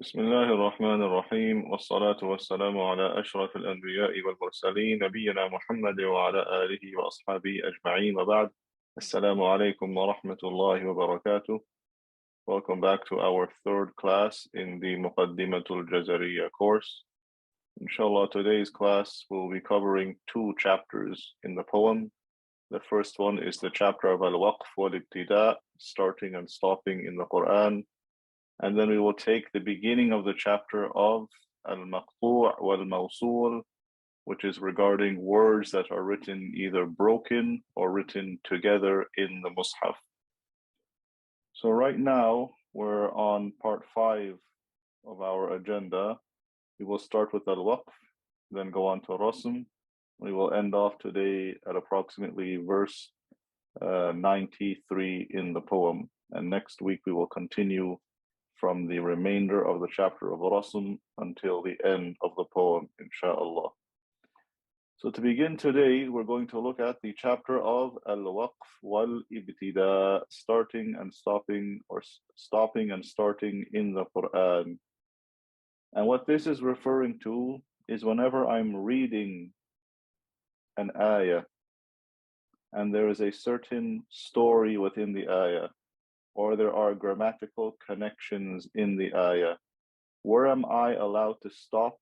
بسم الله الرحمن الرحيم والصلاة والسلام على أشرف الأنبياء والمرسلين نبينا محمد وعلى آله وأصحابه أجمعين وبعد السلام عليكم ورحمة الله وبركاته. Welcome back to our third class in the MATN Al-JAZARIYYAH course. Inshallah, today's class will be covering two chapters in the poem. The first one is the chapter of Al-Waqf wal-Ibtida, starting and stopping in the Quran. And then we will take the beginning of the chapter of Al-Maqtu' wal-Mawsul, which is regarding words that are written either broken or written together in the Mus'haf. So right now, we're on part 5 of our agenda. We will start with Al-Waqf, then go on to Rasm. We will end off today at approximately verse 93 in the poem. And next week, we will continue from the remainder of the chapter of Rasm until the end of the poem, inshallah. So to begin today, we're going to look at the chapter of Al-Waqf wal-Ibtida, starting and stopping, or stopping and starting in the Quran. And what this is referring to is whenever I'm reading an ayah and there is a certain story within the ayah, or there are grammatical connections in the ayah, where am I allowed to stop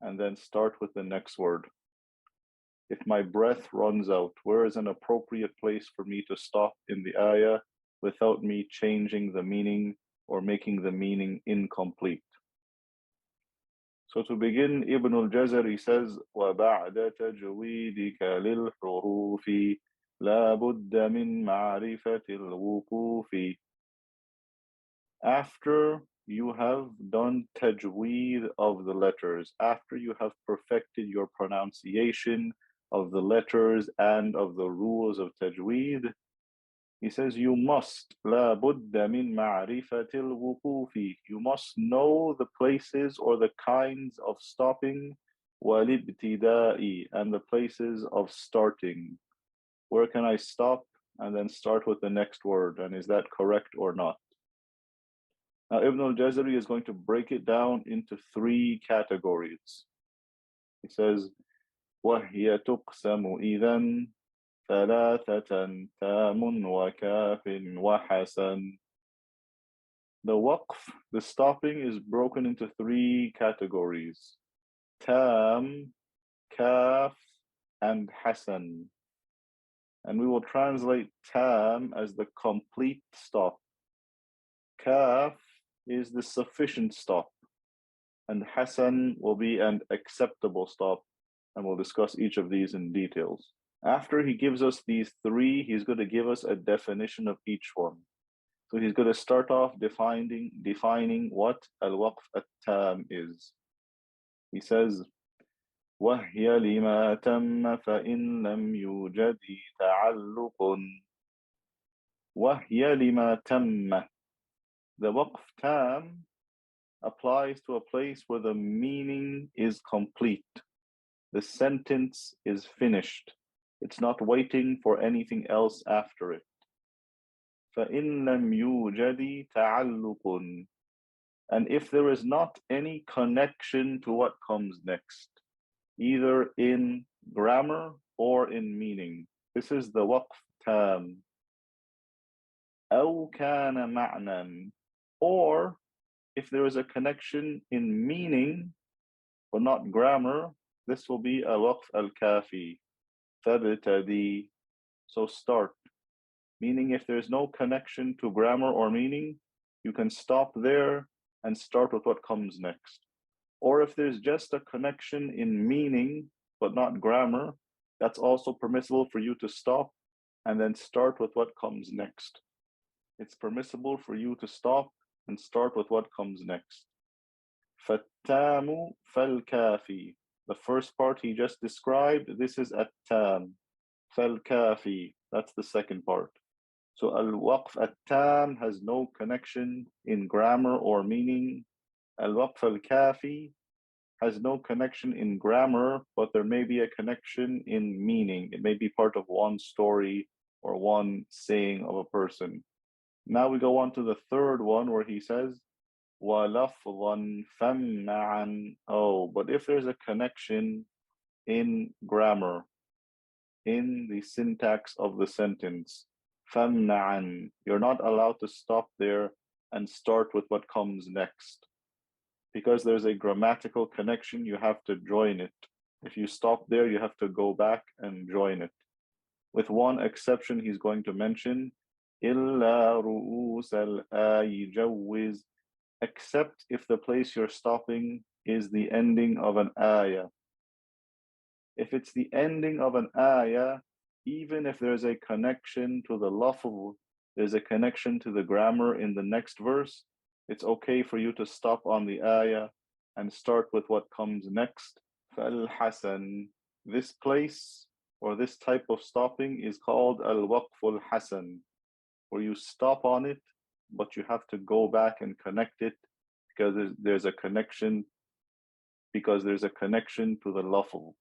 and then start with the next word? If my breath runs out, where is an appropriate place for me to stop in the ayah without me changing the meaning or making the meaning incomplete? So to begin, Ibn al-Jazari says, وَبَعْدَ تَجْوِيدِكَ لِلْحُرُوفِ لَا بُدَّ مِنْ مَعْرِفَةِ الْوُقُوفِ. After you have done tajweed of the letters, after you have perfected your pronunciation of the letters and of the rules of tajweed, he says you must, لا بد من معرفة الوقوف, you must know the places or the kinds of stopping, والابتداء, and the places of starting. Where can I stop and then start with the next word, and is that correct or not? Now Ibn al-Jazari is going to break it down into 3 categories. He says, وَهِيَ تُقْسَمُ إِذًا ثَلَاثَةً تَامٌ وَكَافٍ وَحَسَنٌ. The waqf, the stopping, is broken into 3 categories: tam, kaf, and hasan. And we will translate tam as the complete stop. Kaf is the sufficient stop, and hasan will be an acceptable stop, and we'll discuss each of these in details. After he gives us these 3, he's going to give us a definition of each one. So he's going to start off defining what al-waqf at-tam is. He says, وَهِيَ لِمَا تَمَّ فَإِن لَمْ يُوجَدِ تَعَلُّقٌ. وَهِيَ لِمَا تَمَّ. The waqf tam applies to a place where the meaning is complete. The sentence is finished. It's not waiting for anything else after it. فَإِن لَمْ يُوجَدِ تَعَلُّقٌ. And if there is not any connection to what comes next, either in grammar or in meaning, this is the waqf tam. أَوْ كَانَ مَعْنًا. Or if there is a connection in meaning but not grammar, this will be a waqf al-kafi. فَابْتَدِي. So start. Meaning if there's no connection to grammar or meaning, you can stop there and start with what comes next. Or if there's just a connection in meaning but not grammar, that's also permissible for you to stop and then start with what comes next. It's permissible for you to stop and start with what comes next. فَالتَّامُ فَالْكَافِي. The first part he just described, this is at-tam. فَالْكَافِي, that's the second part. So al-waqf at-tam has no connection in grammar or meaning. Al-waqf al-kafi has no connection in grammar, but there may be a connection in meaning. It may be part of one story or one saying of a person. Now we go on to the third one where he says, وَلَفْظًا فَامْنَعًا. Oh, but if there's a connection in grammar, in the syntax of the sentence, فَامْنَعًا, you're not allowed to stop there and start with what comes next. Because there's a grammatical connection, you have to join it. If you stop there, you have to go back and join it. With one exception he's going to mention, إِلَّا رُؤُوسَ الْآيِ جَوِّزْ, except if the place you're stopping is the ending of an ayah. If it's the ending of an ayah, even if there's a connection to the lafz, there's a connection to the grammar in the next verse, it's okay for you to stop on the ayah and start with what comes next. فَالْحَسَنِ, this place or this type of stopping is called al-Waqf al-Hasan, where you stop on it, but you have to go back and connect it because there's a connection to the lafz.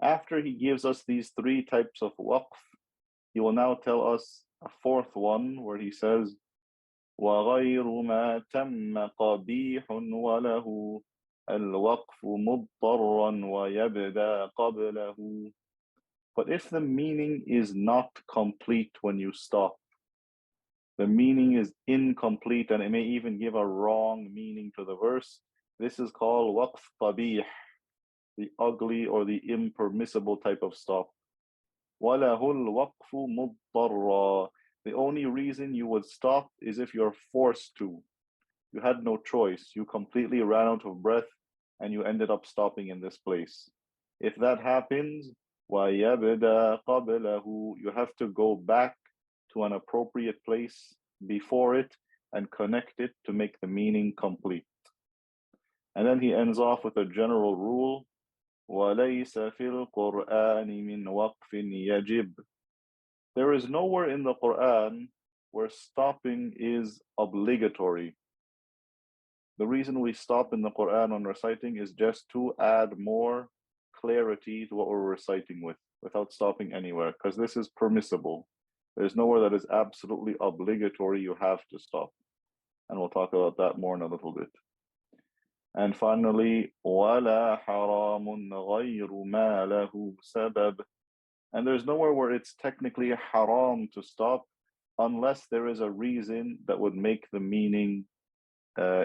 After he gives us these three types of waqf, he will now tell us a fourth one where he says, وَغَيْرُ مَا تَمَّ قَبِيحٌ وَلَهُ الْوَقْفُ مُضْطَرًا وَيَبْدَى قَبْلَهُ. But if the meaning is not complete when you stop, the meaning is incomplete and it may even give a wrong meaning to the verse, this is called waqf qabih, the ugly or the impermissible type of stop. وَلَهُ الْوَقْفُ مُضْطَرًا. The only reason you would stop is if you're forced to. You had no choice. You completely ran out of breath and you ended up stopping in this place. If that happens, وَيَبْدَى قَبْلَهُ, you have to go back to an appropriate place before it and connect it to make the meaning complete. And then he ends off with a general rule, وَلَيْسَ فِي الْقُرْآنِ مِنْ وَقْفٍ يَجِبْ. There is nowhere in the Quran where stopping is obligatory. The reason we stop in the Quran on reciting is just to add more clarity to what we're reciting without stopping anywhere, because this is permissible. There's nowhere that is absolutely obligatory, you have to stop. And we'll talk about that more in a little bit. And finally, وَلَا حَرَامٌ غَيْرُ مَا لَهُ سَبَبٌ. And there's nowhere where it's technically haram to stop unless there is a reason that would make the meaning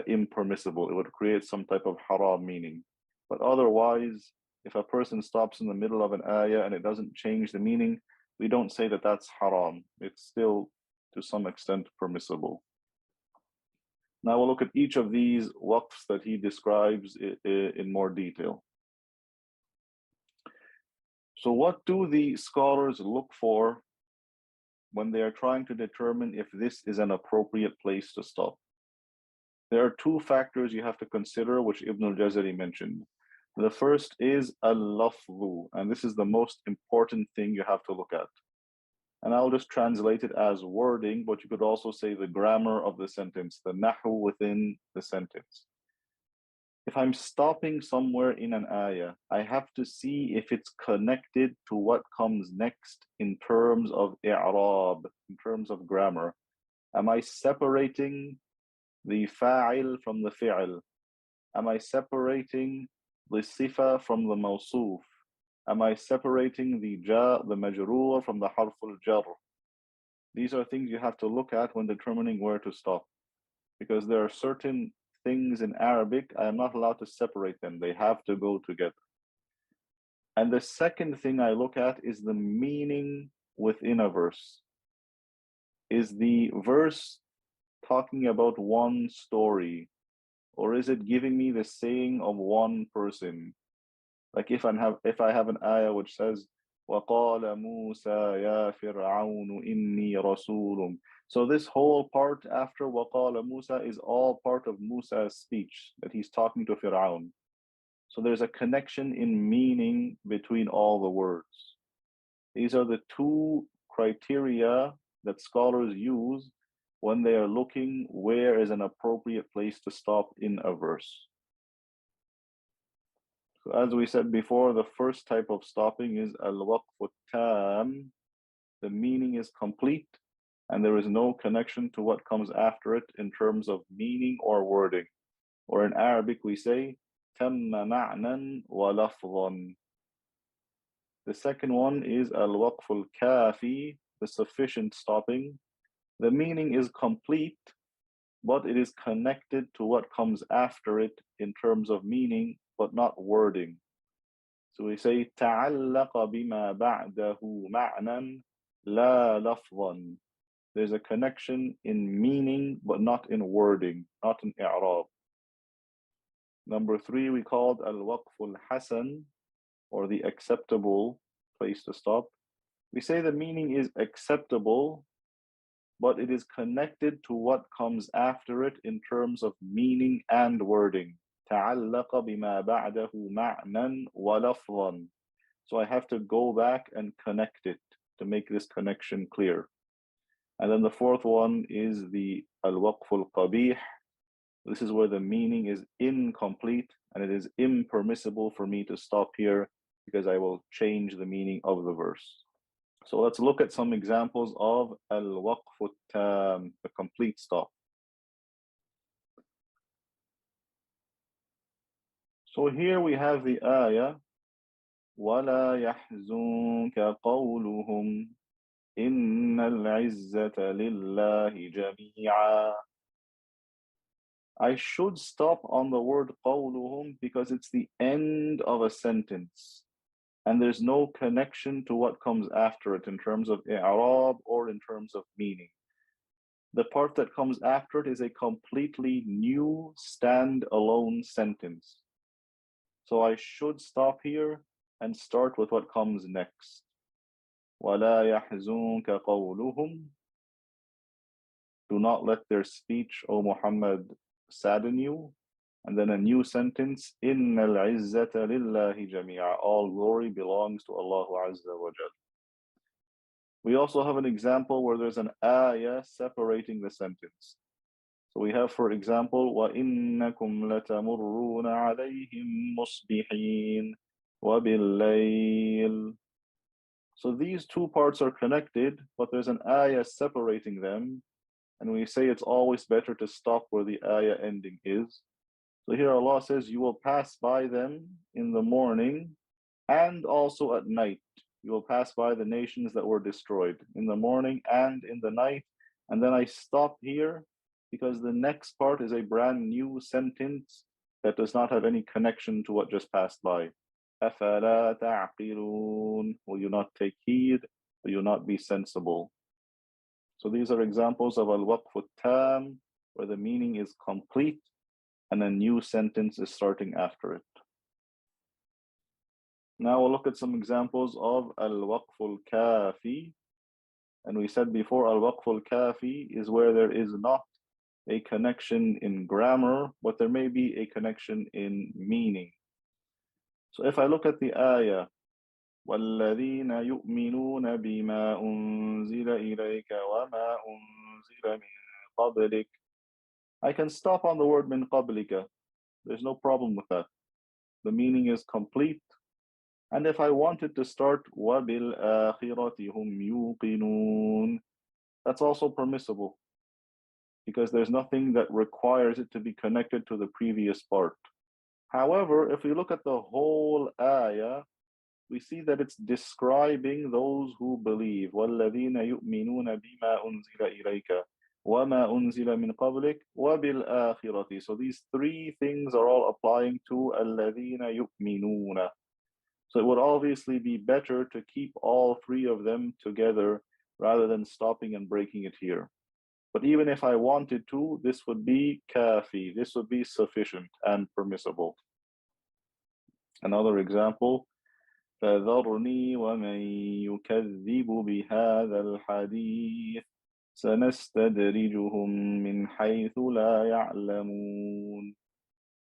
impermissible. It would create some type of haram meaning. But otherwise, if a person stops in the middle of an ayah and it doesn't change the meaning, we don't say that that's haram. It's still, to some extent, permissible. Now we'll look at each of these waqfs that he describes in more detail. So what do the scholars look for when they are trying to determine if this is an appropriate place to stop? There are two factors you have to consider, which Ibn al-Jazari mentioned. The first is al-lafzu, and this is the most important thing you have to look at. And I'll just translate it as wording, but you could also say the grammar of the sentence, the nahu within the sentence. If I'm stopping somewhere in an ayah, I have to see if it's connected to what comes next in terms of i'rab, in terms of grammar. Am I separating the fa'il from the fi'il? Am I separating the sifa from the mawsuf? Am I separating the the majroor from the harf al-jar? These are things you have to look at when determining where to stop, because there are certain things in Arabic I am not allowed to separate them. They have to go together. And the second thing I look at is the meaning within a verse. Is the verse talking about one story, or is it giving me the saying of one person? Like if I have an ayah which says, وَقَالَ مُوسَى يَا فِرْعَوْنُ إِنِّي رَسُولٌ. So this whole part after وَقَالَ مُوسَى is all part of Musa's speech, that he's talking to Fir'aun. So there's a connection in meaning between all the words. These are the two criteria that scholars use when they are looking where is an appropriate place to stop in a verse. So as we said before, the first type of stopping is al-waqf al-tam. The meaning is complete and there is no connection to what comes after it in terms of meaning or wording. Or in Arabic we say تم معنى ولفظا. The second one is al-waqf al-kafi, the sufficient stopping. The meaning is complete, but it is connected to what comes after it in terms of meaning, but not wording. So we say تعلق بما بعده معنى لا لفظا. There's a connection in meaning, but not in wording, not in i'rab. Number three, we called al-waqf al-hasan, or the acceptable place to stop. We say the meaning is acceptable, but it is connected to what comes after it in terms of meaning and wording. تعلق بما بعده معنى ولفظا. So I have to go back and connect it to make this connection clear. And then the fourth one is the al-waqf al-qabih. This is where the meaning is incomplete and it is impermissible for me to stop here because I will change the meaning of the verse. So let's look at some examples of al-waqf al-tam, the complete stop. So here we have the ayah, وَلَا يَحْزُنكَ قَوْلُهُمْ إِنَّ الْعِزَّةَ لِلَّهِ جَمِيعًا. I should stop on the word قَوْلُهُمْ because it's the end of a sentence and there's no connection to what comes after it in terms of i'rab or in terms of meaning. The part that comes after it is a completely new stand-alone sentence. So I should stop here and start with what comes next. وَلَا يَحْزُنكَ قَوْلُهُمْ. Do not let their speech, O Muhammad, sadden you. And then a new sentence, إِنَّ الْعِزَّةَ لِلَّهِ جَمِيعًا. All glory belongs to Allah Azza wa Jal. We also have an example where there's an ayah separating the sentence. So we have, for example, وَإِنَّكُمْ لَتَمُرُّونَ عَلَيْهِمْ مُصْبِحِينَ وَبِاللَّيْلِ. So these two parts are connected, but there's an ayah separating them. And we say it's always better to stop where the ayah ending is. So here Allah says, you will pass by them in the morning and also at night. You will pass by the nations that were destroyed in the morning and in the night. And then I stop here because the next part is a brand new sentence that does not have any connection to what just passed by. أَفَلَا تَعْقِلُونَ. Will you not take heed? Will you not be sensible? So these are examples of al-waqf al-tam, where the meaning is complete and a new sentence is starting after it. Now we'll look at some examples of al-waqf al-kafi. And we said before, al-waqf al-kafi is where there is not a connection in grammar, but there may be a connection in meaning. So if I look at the ayah, وَالَّذِينَ يُؤْمِنُونَ بِمَا أُنزِلَ إِلَيْكَ وَمَا أُنزِلَ مِن قَبْلِكَ, I can stop on the word min qablika. There's no problem with that. The meaning is complete. And if I wanted to start وَبِالْآخِرَةِ هُمْ يُوقِنُونَ, that's also permissible because there's nothing that requires it to be connected to the previous part. However, if we look at the whole ayah, we see that it's describing those who believe. وَالَّذِينَ يُؤْمِنُونَ بِمَا أُنزِلَ إِلَيْكَ وَمَا أُنزِلَ مِن قَبْلِكَ وَبِالْآخِرَةِ. So these three things are all applying to الَّذِينَ يُؤْمِنُونَ. So it would obviously be better to keep all three of them together rather than stopping and breaking it here. But even if I wanted to, this would be kafi. This would be sufficient and permissible. Another example, فَذَرْنِي وَمَن يُكَذِّبُ بِهَذَا الْحَدِيثِ سَنَسْتَدْرِجُهُم مِّنْ حَيْثُ لَا يَعْلَمُونَ.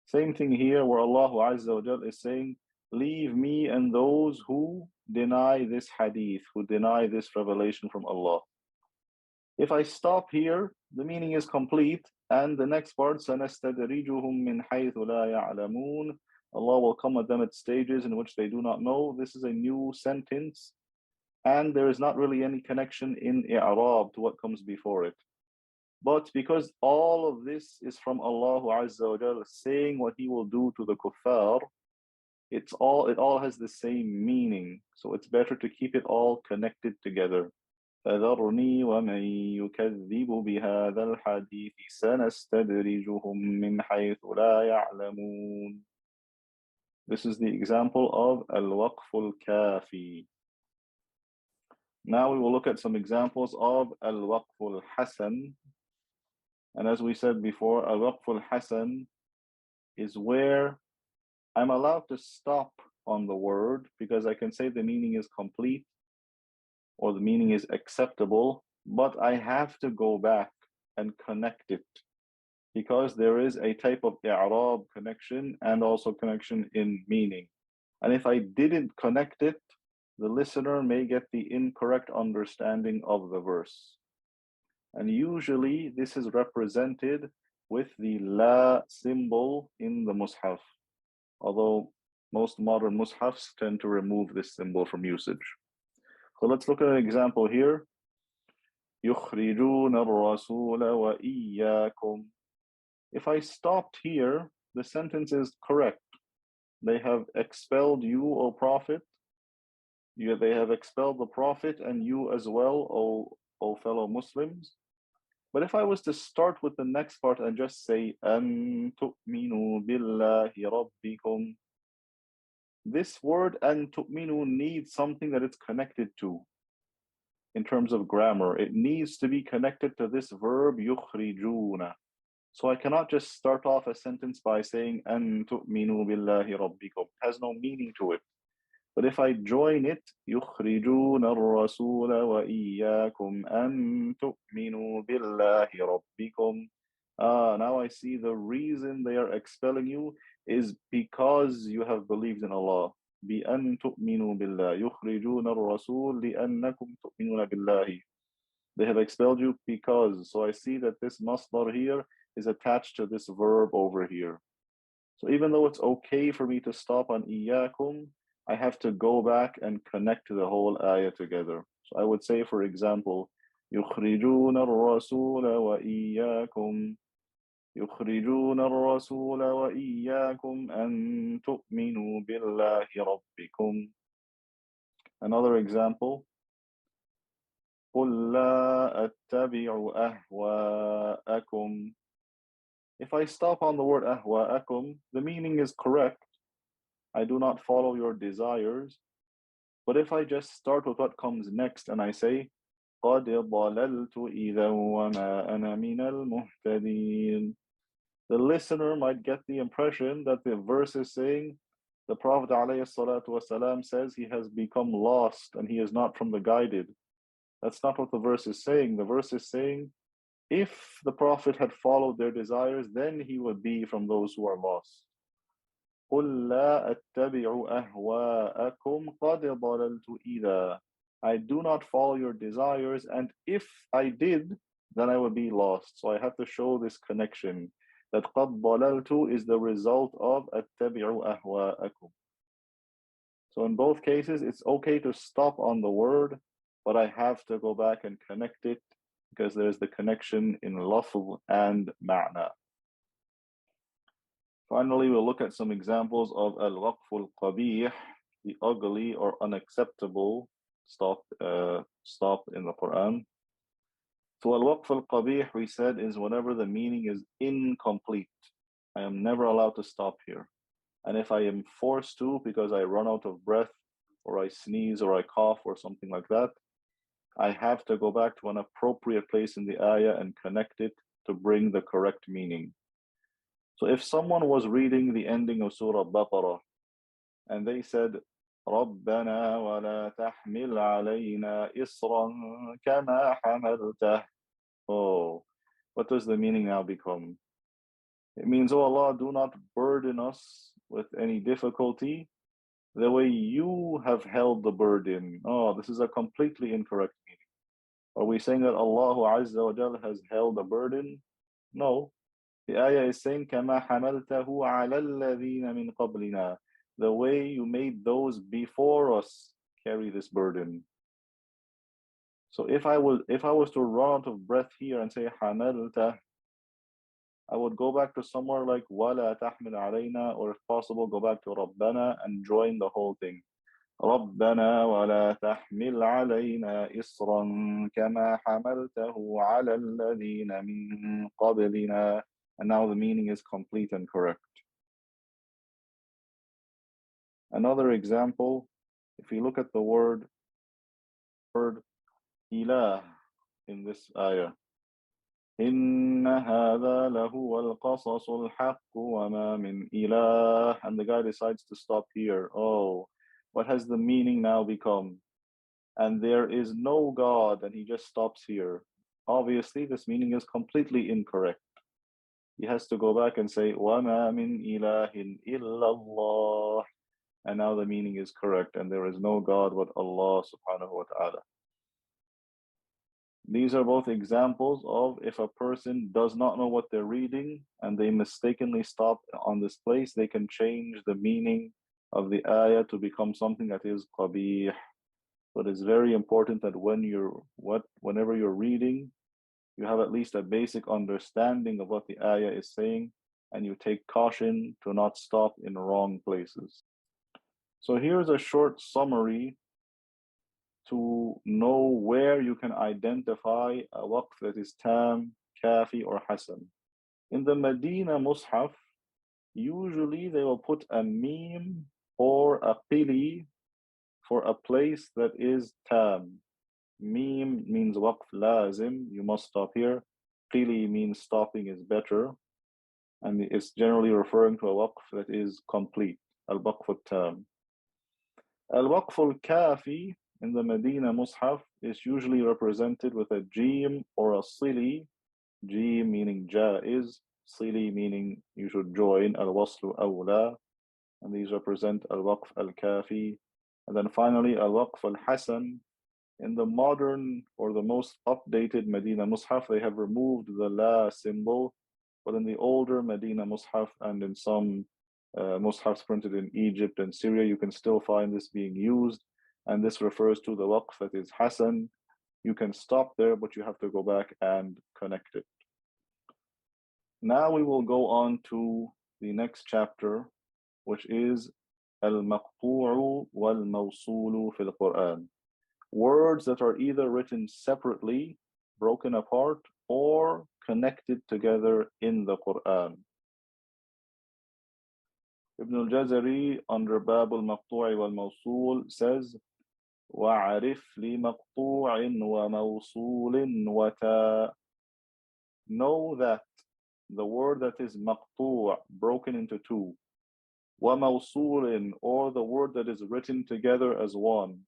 Same thing here where Allah Azza wa Jal is saying, leave me and those who deny this hadith, who deny this revelation from Allah. If I stop here, the meaning is complete, and the next part, سَنَسْتَدْرِجُهُم مِّنْ حَيْثُ لَا يَعْلَمُونَ. Allah will come at them at stages in which they do not know. This is a new sentence and there is not really any connection in i'rab to what comes before it. But because all of this is from Allah Azza wa Jal saying what He will do to the kuffar, it all has the same meaning. So it's better to keep it all connected together. فذرني ومن يكذب بهذا الحديث سنستدرجهم من حيث لا يعلمون. This is the example of al-Waqf al-Kafi. Now we will look at some examples of al-Waqf al-Hasan. And as we said before, al-Waqf al-Hasan is where I'm allowed to stop on the word because I can say the meaning is complete or the meaning is acceptable, but I have to go back and connect it because there is a type of i'rab connection and also connection in meaning. And if I didn't connect it, the listener may get the incorrect understanding of the verse. And usually this is represented with the la symbol in the mushaf, although most modern mushafs tend to remove this symbol from usage. So let's look at an example here. يخرجون الرسول وإياكم. If I stopped here, the sentence is correct. They have expelled you, O Prophet. They have expelled the Prophet and you as well, O fellow Muslims. But if I was to start with the next part and just say أن تؤمنوا بالله ربكم, this word أن تؤمنوا needs something that it's connected to. In terms of grammar, it needs to be connected to this verb يخرجون. So I cannot just start off a sentence by saying أن تؤمنوا بالله ربكم. It has no meaning to it. But if I join it, يخرجون الرسول وإياكم أن تؤمنوا بالله ربكم. Now I see the reason they are expelling you is because you have believed in Allah. بأن تؤمنوا بالله يخرجون الرسول لأنكم تؤمنون بالله. They have expelled you because. So I see that this masdar here is attached to this verb over here. So even though it's okay for me to stop on إياكم, I have to go back and connect the whole ayah together. So I would say, for example, يخرجون الرسول وإياكم يخرجون الرسول وإياكم أن تؤمنوا بالله ربكم. Another example, قل لا أتبع أهواءكم. If I stop on the word أهواءكم, the meaning is correct. I do not follow your desires. But if I just start with what comes next and I say قد ضللت إذا وما أنا من المهتدين, the listener might get the impression that the verse is saying the Prophet ﷺ says he has become lost and he is not from the guided. That's not what the verse is saying. The verse is saying if the Prophet had followed their desires, then he would be from those who are lost. قل لا أتبع أهواءكم قد ضللت إذا. I do not follow your desires, and if I did, then I would be lost. So I have to show this connection that قد ضللت is the result of أتبع أهواءكم. So in both cases, it's okay to stop on the word, but I have to go back and connect it because there's the connection in lafz and ma'na. Finally, we'll look at some examples of al-Waqf al-Qabih, the ugly or unacceptable stop in the Quran. So al-Waqf al-Qabih, we said, is whenever the meaning is incomplete. I am never allowed to stop here. And if I am forced to because I run out of breath or I sneeze or I cough or something like that, I have to go back to an appropriate place in the ayah and connect it to bring the correct meaning. So if someone was reading the ending of Surah Baqarah and they said, رَبَّنَا وَلَا تَحْمِلْ عَلَيْنَا إِصْرًا كَمَا حَمَلْتَهُ. Oh, what does the meaning now become? It means, oh Allah, do not burden us with any difficulty the way you have held the burden. Oh, this is a completely incorrect meaning. Are we saying that Allah Azza wa Jal has held a burden? No. The ayah is saying, كَمَا حَمَلْتَهُ عَلَى الَّذِينَ مِنْ قَبْلِنَا. The way you made those before us carry this burden. So if I was to run out of breath here and say حملت, I would go back to somewhere like ولا تحمل علينا, or if possible go back to ربنا and join the whole thing. ربنا ولا تحمل علينا إصرا كما حملته على الذين من قبلنا. And now the meaning is complete and correct. Another example, if you look at the word إله in this ayah, إن هذا لهو القصص الحق وما من إله, and the guy decides to stop here. Oh, what has the meaning now become? And there is no God, and he just stops here. Obviously, this meaning is completely incorrect. He has to go back and say, وَمَا مِنْ إِلَهٍ إِلَّا اللَّهِ. And now the meaning is correct, and there is no God but Allah subhanahu wa ta'ala. These are both examples of if a person does not know what they're reading and they mistakenly stop on this place, they can change the meaning of the ayah to become something that is qabih. But it's very important that whenever you're reading, you have at least a basic understanding of what the ayah is saying, and you take caution to not stop in wrong places. So here's a short summary to know where you can identify a waqf that is tam, kafi, or hasan. In the Medina Mus'haf, usually they will put a meme or a qili for a place that is tam. Meme means waqf lazim, you must stop here. Qili means stopping is better, and it's generally referring to a waqf that is complete, al-waqf al-tam. Al-waqf al-kafi in the Medina Mus'haf is usually represented with a jim or a sili. Jim meaning jaiz, sili meaning you should join, al-waslu awla, and these represent al-waqf al-kafi. And then finally al-waqf al-hasan. In the modern or the most updated Medina Mus'haf, they have removed the la symbol, but in the older Medina Mus'haf and in some Mus'hafs printed in Egypt and Syria, you can still find this being used, and this refers to the waqf that is hasan. You can stop there, but you have to go back and connect it. Now we will go on to the next chapter, which is al-maqtu'u wal-mawsulu fil Quran. Words that are either written separately, broken apart, or connected together in the Quran. Ibn al-Jazari under Bab al-Maqtu'i wal-Mawsul says, وَعَرِفْ لِمَقْطُوعٍ وَمَوْصُولٍ وَتَا. Know that the word that is maqtu', broken into two, وَمَوْصُولٍ, or the word that is written together as one,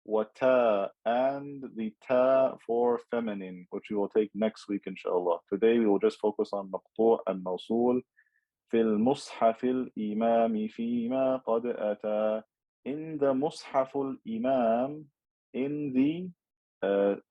wata, and the ta for feminine, which we will take next week inshallah. Today we will just focus on maqtu' and mawsul. fil mushafil imami fima qad ata. In the mushaful imam, in the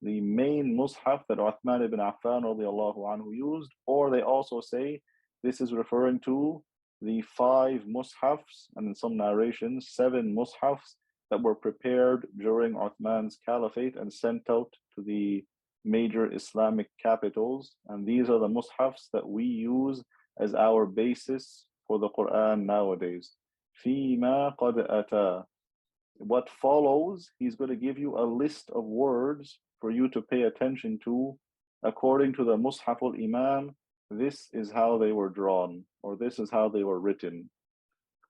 main mushaf that Uthman ibn Affan radiallahu anhu used, or they also say this is referring to the 5 mushafs, and in some narrations 7 mushafs that were prepared during Uthman's caliphate and sent out to the major Islamic capitals. And these are the mushafs that we use as our basis for the Quran nowadays. Fima qad ata. What follows, he's going to give you a list of words for you to pay attention to. According to the Mushaf al-Imam, this is how they were drawn, or this is how they were written.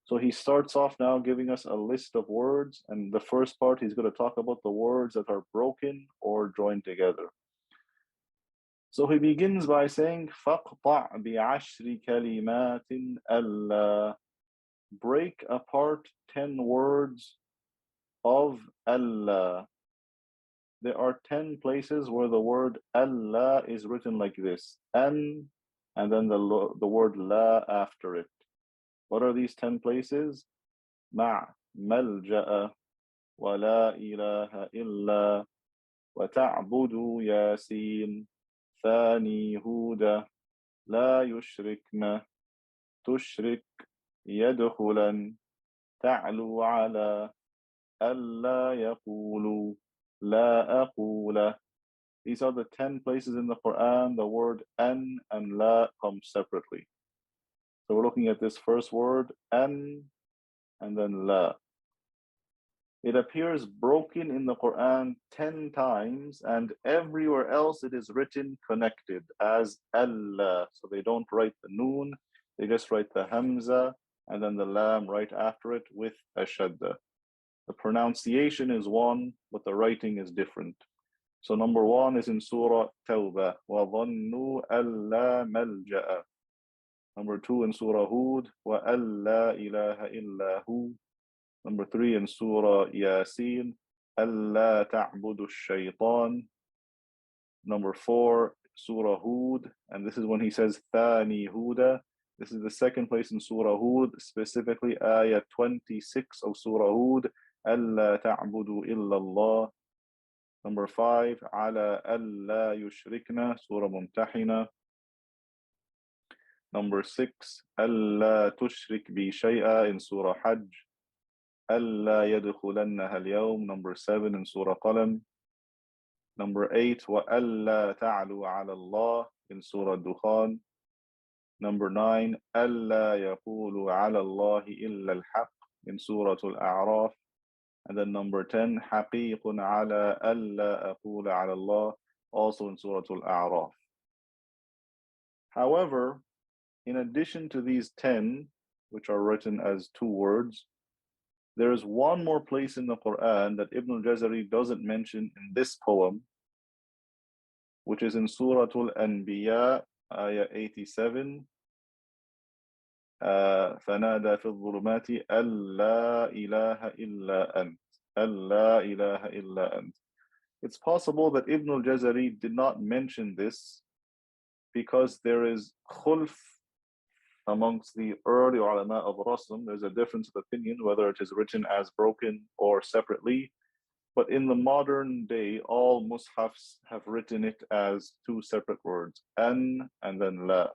So he starts off now giving us a list of words, and the first part he's going to talk about the words that are broken or joined together. So he begins by saying, فَقْطَعْ بِعَشْرِ كَلِمَاتٍ أَلَّا. Break apart 10 words of Allah. There are 10 places where the word Allah is written like this, and then the word la after it. What are these 10 places? مع ملجأ ولا إله إلا وتعبد ياسين ثاني هود لا يشركن تشرك يدخلا تعلو على ألا يقول لا أقول These are the 10 places in the Quran the word an and la come separately. So we're looking at this first word, an, and then la. It appears broken in the Quran 10 times, and everywhere else it is written connected as Allah. So they don't write the noon, they just write the hamza and then the lam right after it with a shadda. The pronunciation is one, but the writing is different. So number one is in Surah Tawbah, وَظَنُّوا أَلَّا مَلْجَأَ. Number two in Surah Hud, وَأَلَّا إِلَهَ إِلَّا هُ. Number three in Surah Yasin, أَلَّا تَعْبُدُوا الشَّيْطَانِ. Number four, Surah Hud, and this is when he says Thani Huda. This is the second place in Surah Hud, specifically ayah 26 of Surah Hud, أَلَّا تَعْبُدُوا إِلَّا اللَّهِ. Number five, على أَلَّا يُشْرِكْنَا, Surah Mumtahina. Number six, أَلَّا تُشْرِكْ بِي شَيْئًا in Surah Hajj. أَلَّا يَدْخُلَنَّهَا الْيَوْمِ, number seven in Surah Qalam. Number eight, وَأَلَّا تَعْلُوا عَلَى اللَّهِ in Surah Dukhan. Number nine, أَلَّا يَقُولُوا عَلَى اللَّهِ إِلَّا الْحَقِّ in Surah Al-A'raf. And then number 10, حَقِيقٌ عَلَى أَلَّا أَقُولَ عَلَى اللَّهِ, also in Surah Al-A'raf. However, in addition to these 10, which are written as two words, there is one more place in the Quran that Ibn al-Jazari doesn't mention in this poem, which is in Surah Al-Anbiya, ayah 87. فنادى في الظلمات ألا إله إلا أنت ألا إله إلا أنت. It's possible that Ibn al-Jazari did not mention this because there is khulf amongst the early ulama of Rasm. There's a difference of opinion whether it is written as broken or separately. But in the modern day, all mushafs have written it as two separate words, an and then la.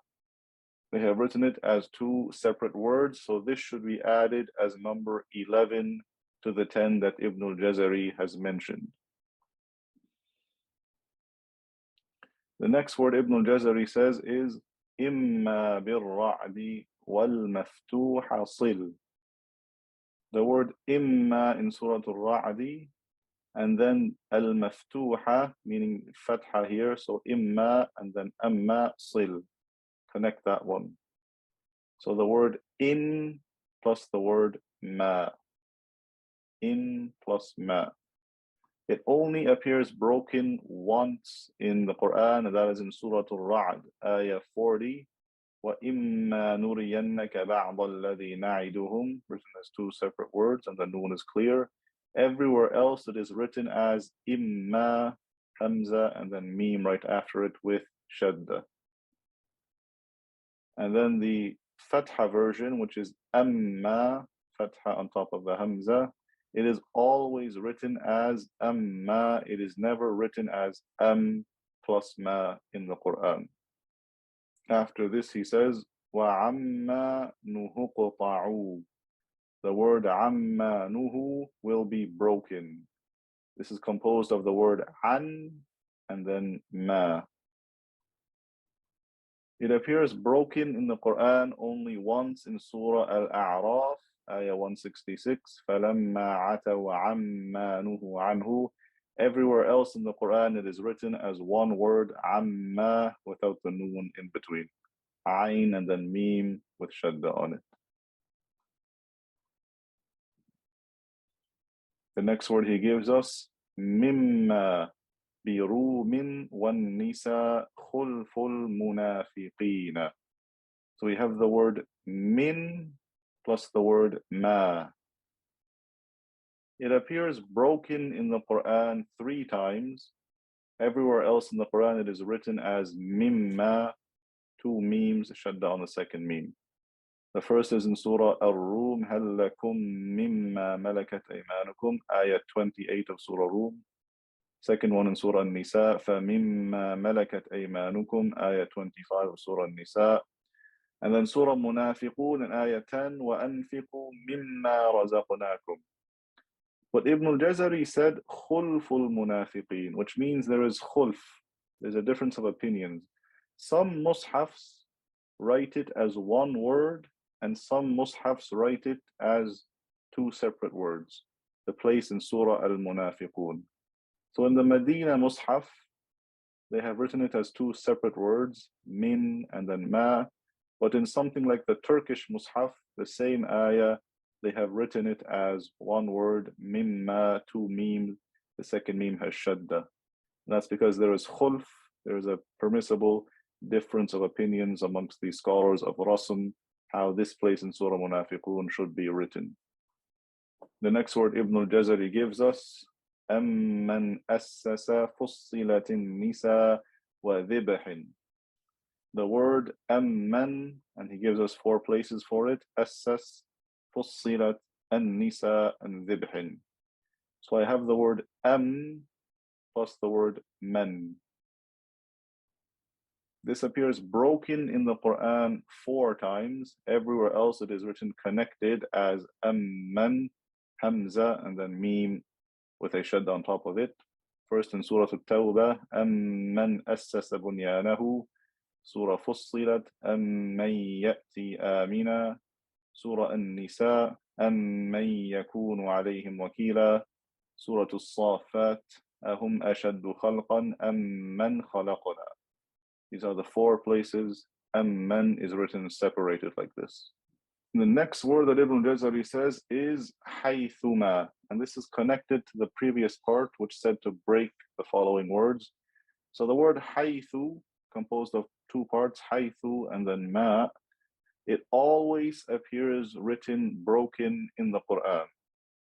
They have written it as two separate words, so this should be added as number 11 to the 10 that Ibn al-Jazari has mentioned. The next word Ibn al-Jazari says is إِمَّا بِالرَّعْدِ وَالْمَفْتُوحَ صِلْ. The word إِمَّا in Surah Al-Ra'di, and then al-maftuha, meaning fatha here, so imma and then amma sil. Connect that one. So the word in plus the word ma. In plus ma. It only appears broken once in the Quran, and that is in Surah Al-Ra'd, ayah 40. وَإِمَّا نُرِيَنَّكَ بَعْضَ الَّذِي نَعِدُهُمْ, written as two separate words, and the noon is clear. Everywhere else it is written as imma, hamza, and then meme right after it with shadda. And then the fatha version, which is amma, fatha on top of the hamza, it is always written as amma. It is never written as plus ma in the Quran. After this, he says, وَعَمَّا نُهُقْطَعُوا. The word عَمَّا نُهُ will be broken. This is composed of the word an and then ma. It appears broken in the Quran only once in Surah Al-A'raf, ayah 166. فَلَمَّا عَتَوْا عَمَّا نُهُوا عَنْهُ. Everywhere else in the Quran it is written as one word, amma, without the noon in between. Ain and then meme with shadda on it. The next word he gives us, mimma birumin wan nisa khulful munafiqina. So we have the word min plus the word ma. It appears broken in the Quran 3 times. Everywhere else in the Quran it is written as mimma, two memes, shadda on the second meme. The first is in Surah Ar-Rum, هَلْ لَكُمْ مِمَّا مَلَكَتْ أَيْمَانُكُمْ, ayah 28 of Surah Rum. Second one in Surah An-Nisa, فَمِمَّا مَلَكَتْ أَيْمَانُكُمْ, ayah 25 of Surah An-Nisa. And then Surah Munafiqun in ayah 10, وَأَنْفِقُوا مِمَّا رَزَقْنَاكُمْ. But Ibn al-Jazari said khulful munafiqeen, which means there is khulf. There's a difference of opinions. Some mushafs write it as one word, and some mushafs write it as two separate words. The place in Surah Al-Munafiqun. So in the Medina mushaf, they have written it as two separate words, min and then ma. But in something like the Turkish mushaf, the same ayah, they have written it as one word, mimma, two mim. The second mim has shadda. And that's because there is khulf, there is a permissible difference of opinions amongst the scholars of Rasm, how this place in Surah Munafiqun should be written. The next word Ibn al-Jazari gives us, أَمَّنْ أَسَّسَ فُصِّلَةٍ النِّسَاء وَذِبْحٍ. The word أَمَّنْ, and he gives us four places for it, أَسَّس, فُصِّلَةٍ النِّسَاء and ذِبْحٍ. So I have the word plus the word man. This appears broken in the Quran 4 times. Everywhere else it is written connected as amman, hamza, and then mim with a shadda on top of it. First in Surah At-Tawbah, amman assasa bunyanahu. Surah Fussilat, amman ya'ti amina. Surah An-Nisa, amman yakunu alayhim wakila. Surah As-Saffat, ahum ashaddu khalqan amman khalaqna. These are the four places amman is written separated like this. The next word that Ibn Jazari says is haythuma, and this is connected to the previous part which said to break the following words. So the word haythu, composed of two parts, haythu and then ma, it always appears written broken in the Quran.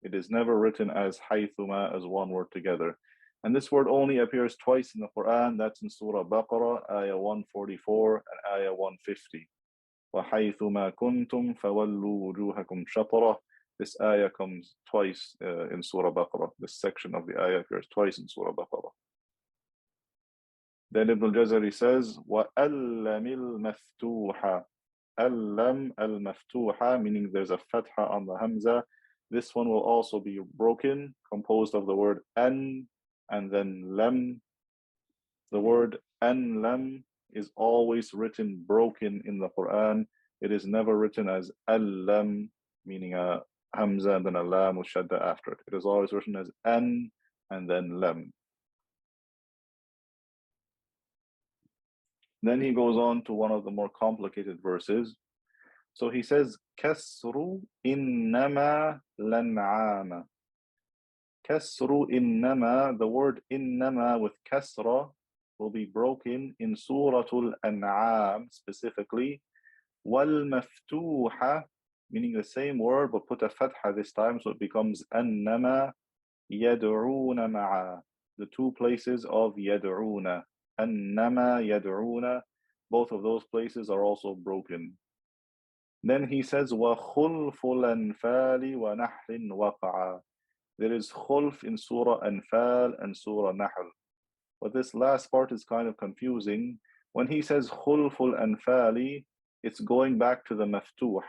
It is never written as haythuma as one word together. And this word only appears twice in the Quran. That's in Surah Baqarah, ayah 144 and ayah 150. وَحَيْثُمَا كُنْتُمْ فَوَلُّوا وُجُوهَكُمْ شَطْرَةً. This ayah comes twice in Surah Baqarah. This section of the ayah appears twice in Surah Baqarah. Then Ibn al-Jazari says, وَأَلَّمِ الْمَفْتُوحَ. أَلَّمْ al-maftuha, meaning there's a fatha on the hamza. This one will also be broken, composed of the word an and then lam. The word an lam is always written broken in the Quran. It is never written as al-lam, meaning a hamza and then a lam with shadda after it. It is always written as an and then lam. Then he goes on to one of the more complicated verses. So he says, Kasru innama lan'ama. Kasru innama, the word innama with kasra will be broken in Suratul An'am specifically. Wal maftuha, meaning the same word but put a fatha this time, so it becomes annama yad'una ma'a. The two places of yad'una. Annama yad'una, both of those places are also broken. Then he says, وَخُلْفُ الْأَنْفَالِ وَنَحْلٍ وَقَعَ. There is khulf in Surah Anfal and Surah Nahl. But this last part is kind of confusing. When he says khulful anfali, it's going back to the maftuh.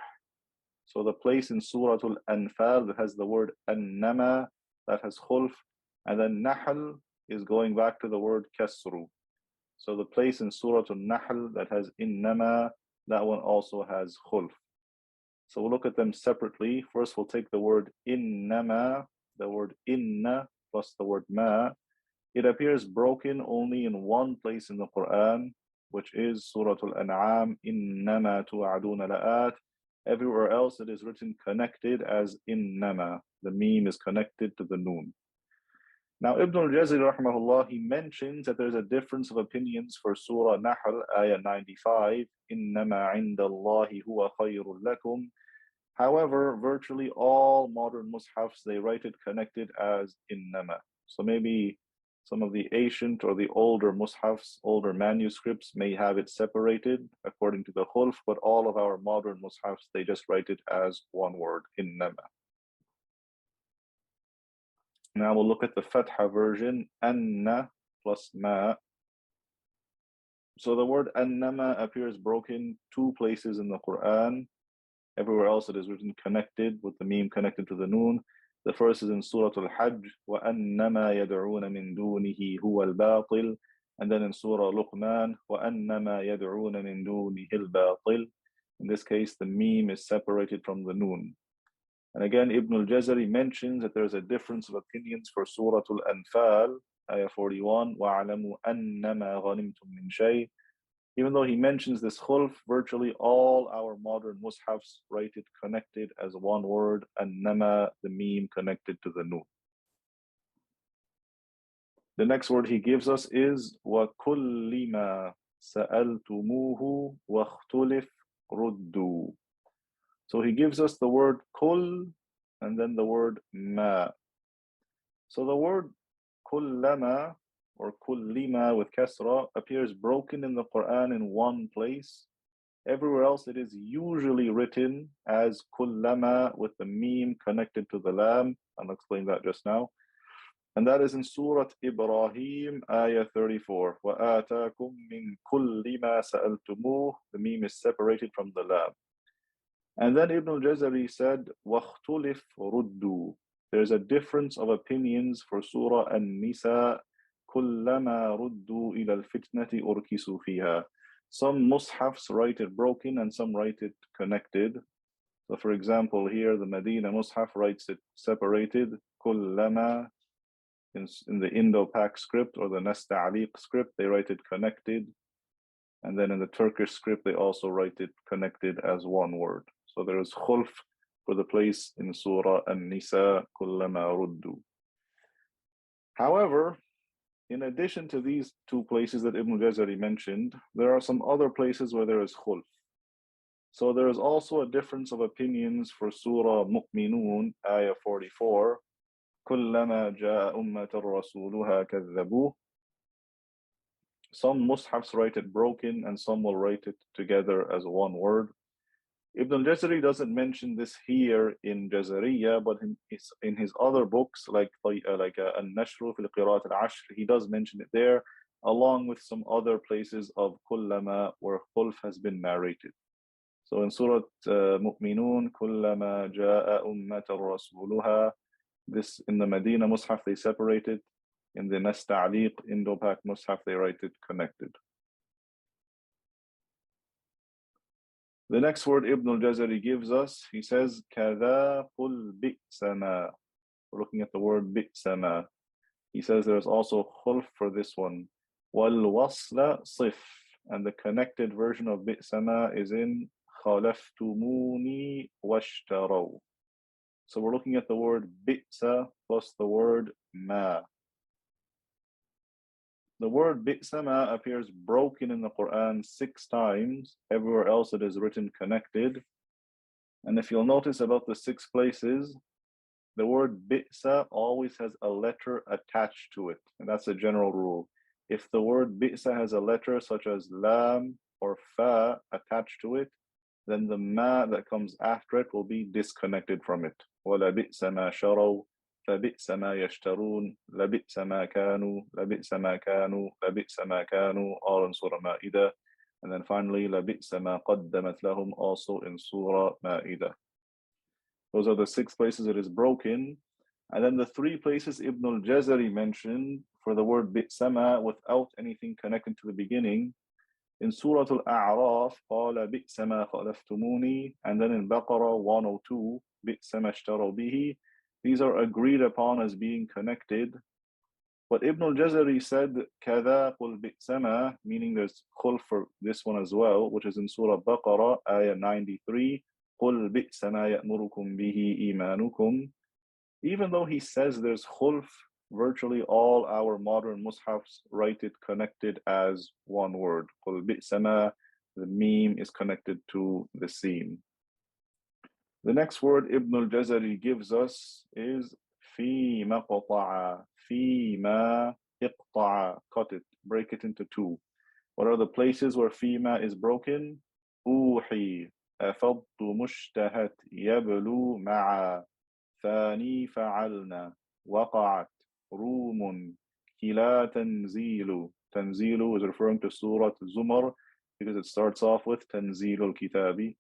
So the place in Surah Al-Anfal that has the word annama, that has khulf, and then Nahl is going back to the word kasru. So the place in Surah Al-Nahl that has innama, that one also has khulf. So we'll look at them separately. First we'll take the word innama, the word inna plus the word ma. It appears broken only in one place in the Quran, which is Surah Al-An'am, innama tu'aduna la'at. Everywhere else it is written connected as innama. The meme is connected to the noon. Now Ibn al-Jazari rahimahullah, he mentions that there's a difference of opinions for Surah Nahl, ayah 95, innama indallahi huwa khayrun lakum. However, virtually all modern mushafs, they write it connected as innama. So maybe some of the ancient or the older mushafs, older manuscripts may have it separated according to the khulf, but all of our modern mushafs, they just write it as one word, innama. Now we'll look at the Fatha version, anna plus ma. So the word annama appears broken two places in the Quran. Everywhere else it is written connected with the meme connected to the noon. The first is in Surah Al-Hajj, وَأَنَّمَا يَدْعُونَ مِن دُونِهِ هُوَ الْبَاطِلِ. And then in Surah Luqman, وَأَنَّمَا يَدْعُونَ مِن دُونِهِ الْبَاطِلِ. In this case, the meme is separated from the noon. And again, Ibn al-Jazari mentions that there's a difference of opinions for Surah Al-Anfal, Ayah 41, وَعَلَمُوا أَنَّمَا غَنِمْتُم مِّن شَيْءٍ. Even though he mentions this khulf, virtually all our modern mushafs write it connected as one word, annama, the meme connected to the noon. The next word he gives us is وَكُلِّ مَا سَأَلْتُمُوهُ وَاخْتُلِفْ رُدُّوا. So he gives us the word kul and then the word ma. So the word kullama or kullima with kasra appears broken in the Quran in one place. Everywhere else it is usually written as kullama with the meme connected to the lam. I'll explain that just now. And that is in Surah Ibrahim, Ayah 34. وَآتَاكُم مِّن كُلِّ مَا سَأَلْتُمُوهُ. The meme is separated from the lam. And then Ibn al-Jazari said, وَاخْتُلِفْ رُدُّوا. There's a difference of opinions for Surah An-Nisa, كُلَّمَا رُدُّوا إِلَى الْفِتْنَةِ أُرْكِسُوا فِيهَا. Some mushafs write it broken and some write it connected. So for example, here the Medina mushaf writes it separated, كُلَّمَا. In the Indo-Pak script or the Nasta'aliq script, they write it connected. And then in the Turkish script, they also write it connected as one word. So there is khulf for the place in Surah An-Nisa, kullama ruddu. However, in addition to these two places that Ibn Jazari mentioned, there are some other places where there is khulf. So there is also a difference of opinions for Surah Mu'minun, Ayah 44, kullama ja'a ummatan rasuluha kadhabuh. Some mushafs write it broken and some will write it together as one word. Ibn al-Jazari doesn't mention this here in Jazariyyah, but in his other books like An-Nashru fil Qira'at al-Ashr, he does mention it there, along with some other places of kullama where khulf has been narrated. So in Surah Mu'minun, kullama ja'a ummatan rasuluha, this in the Medina mushaf they separate it. In the Nasta'aliq Indo-Pak mushaf they write it connected. The next word Ibn al-Jazari gives us, he says, كَذَا قُلْ بِئْسَمَا. We're looking at the word بِئْسَمَا. He says there's also khulf for this one. وَالْوَصْلَ صِفْ. And the connected version of بِئْسَمَا is in خَلَفْتُمُونِي وَاشْتَرَوْا. So we're looking at the word بِئْسَ plus the word ma. The word bi'sama appears broken in the Quran 6 times. Everywhere else it is written connected. And if you'll notice about the 6 places, the word bi'sa always has a letter attached to it. And that's a general rule. If the word bi'sa has a letter such as lam or fa attached to it, then the ma that comes after it will be disconnected from it. وَلَا بِئْسَ مَا شَرَوْا لَبِئْسَ مَا يَشْتَرُونَ لَبِئْسَ مَا كَانُوا لَبِئْسَ مَا كَانُوا لَبِئْسَ مَا كَانُوا, all in Surah Ma'idah. And then finally, لَبِئْسَ مَا قَدَّمَتْ لَهُمْ, also in Surah Ma'idah. Those are the 6 places it is broken. And then the 3 places Ibn al-Jazari mentioned for the word bi'sama without anything connected to the beginning. In Surah Al-A'raf, قَالَ بِئْسَ مَا خَلَفْتُمُونِي. And then in Baqarah 102, بِئْسَ مَا اشْتَرَوْا بِهِ. These are agreed upon as being connected. But Ibn al-Jazari said, كَذَا قُلْ بِئْسَمَا, meaning there's khulf for this one as well, which is in Surah Baqarah, Ayah 93, قُلْ بِئْسَمَا يَأْمُرُكُمْ بِهِ إِيمَانُكُمْ. Even though he says there's khulf, virtually all our modern mushafs write it connected as one word. قُلْ بِئْسَمَا, the meme is connected to the sin. The next word Ibn al-Jazari gives us is fi maqta'a. Fi ma iqta'a. Cut it, break it into 2. What are the places where fi ma is broken? Uhi, afadtu mushtahat, yablu ma'a, thani fa'alna, waqa'at, rumun, kila tanzilu. Tanzilu is referring to Surah Zumar because it starts off with Tanzilul Kitabi.